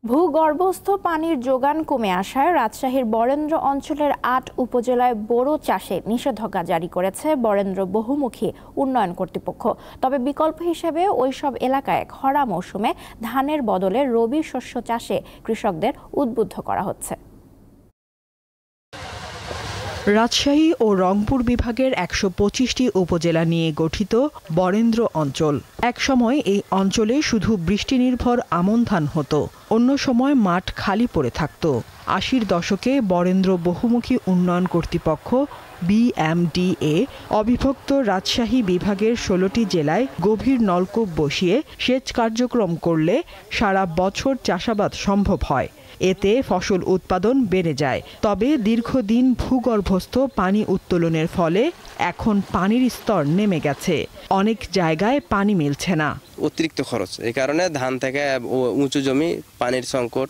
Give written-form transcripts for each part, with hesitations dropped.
ভূগর্ভস্থ পানির যোগান কমে আসায় রাজশাহীর বরেন্দ্র অঞ্চলের ৮ উপজেলায় বোরো চাষে নিষেধাজ্ঞা জারি করেছে বরেন্দ্র বহুমুখী উন্নয়ন কর্তৃপক্ষ। তবে বিকল্প হিসেবে ওইসব এলাকায় খরা মৌসুমে ধানের বদলে রবি শস্য চাষে কৃষকদের উদ্বুদ্ধ করা হচ্ছে। রাজশাহী ও রংপুর বিভাগের ১২৫টি উপজেলা নিয়ে গঠিত বরেন্দ্র অঞ্চল। একসময় এই অঞ্চলে শুধু বৃষ্টি নির্ভর আমন ধান হতো, অন্য সময় মাঠ খালি পড়ে থাকত। ৮০-র দশকে বরেন্দ্র বহুমুখী উন্নয়ন কর্তৃপক্ষ BMDA অবিভক্ত রাজশাহী বিভাগের ১৬টি জেলায় গভীর নলকূপ বসিয়ে সেচ কার্যক্রম করলে সারা বছর চাষাবাদ সম্ভব হয়। এতে ফসল উৎপাদন বেড়ে যায়। তবে দীর্ঘদিন ভূগর্ভস্থ পানি উত্তোলনের ফলে এখন পানির স্তর নেমে গেছে। অনেক জায়গায় পানি মিলছে না। অতিরিক্ত খরচ, এই কারণে ধান থেকে উঁচু জমি পানির সংকট।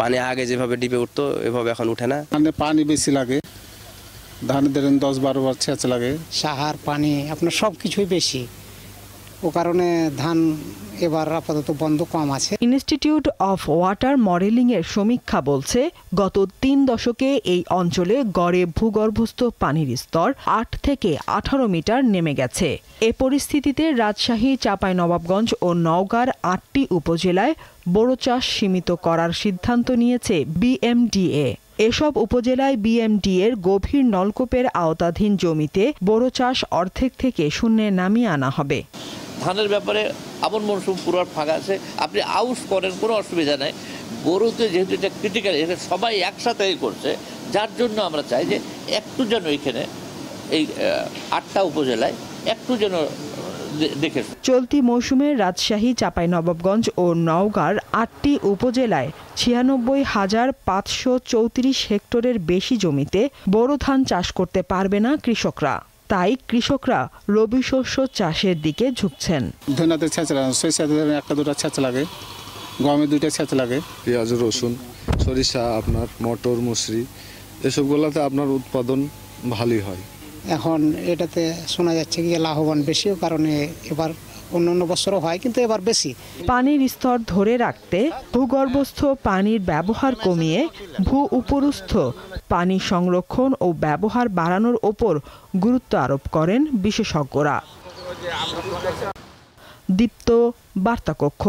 পানি আগে যেভাবে ডিপে উঠতো এভাবে এখন উঠে না। পানি বেশি লাগে, ধানে ধরেন ১০-১২ বার সেচ লাগে। সাহার পানি আপনার সব কিছুই বেশি, ও কারণে ধান এবার আপাতত বন্ধ কম আছে। ইনস্টিটিউট অফ ওয়াটার মডেলিং এর সমীক্ষা বলছে, গত ৩ দশকে এই অঞ্চলে গড়ে ভূগর্ভস্থ পানির স্তর ৮ থেকে ১৮ মিটার নেমে গেছে। এ পরিস্থিতিতে রাজশাহী, চাঁপাইনবাবগঞ্জ ও নওগাঁর ৮টি উপজেলায় বোরো চাষ সীমিত করার সিদ্ধান্ত নিয়েছে BMDA। এসব উপজেলায় BMDA-র গভীর নলকূপের আওতাধীন জমিতে বোরো চাষ অর্ধেক থেকে শূন্যে নামিয়ে আনা হবে। ধানের ব্যাপারে আমন মৌসুম পুরো ফাঁকা আছে, আপনি আউশ করেন, কোনো অসুবিধা নেই। গরুতে যেহেতু এটা ক্রিটিক্যাল, এটা সবাই একসাথেই করছে, যার জন্য আমরা চাই যে একটু যেন এখানে এই ৮টা উপজেলায় একটু যেন দেখে। চলতি মৌসুমে রাজশাহী, চাঁপাইনবাবগঞ্জ ও নওগাঁর ৮টি উপজেলায় ৯৬,৫৩৪ হেক্টরের বেশি জমিতে বোরো ধান চাষ করতে পারবে না কৃষকরা। তাই কৃষকরা রবি শস্য চাষের দিকে ঝুঁকছেন। ধনেতে সেচ লাগে, সরিষাতে ১-২টা সেচ লাগে, গমে 2টা সেচ লাগে। পেঁয়াজ, রসুন, সরিষা, আপনার মটর, মসুরি, এসবগুলোতে আপনার উৎপাদন ভালোই হয়। এখন এটাতে শোনা যাচ্ছে কি লাভবান বেশি, কারণে এবার অন্যান্য বছরও হয় কিন্তু এবার বেশি। পানির স্তর ধরে রাখতে ভূগর্ভস্থ পানির ব্যবহার কমিয়ে ভূ-উপরস্থ পানি সংরক্ষণ ও ব্যবহার বাড়ানোর ওপর গুরুত্ব আরোপ করেন বিশেষজ্ঞরা। দীপ্ত বার্তাকক্ষ।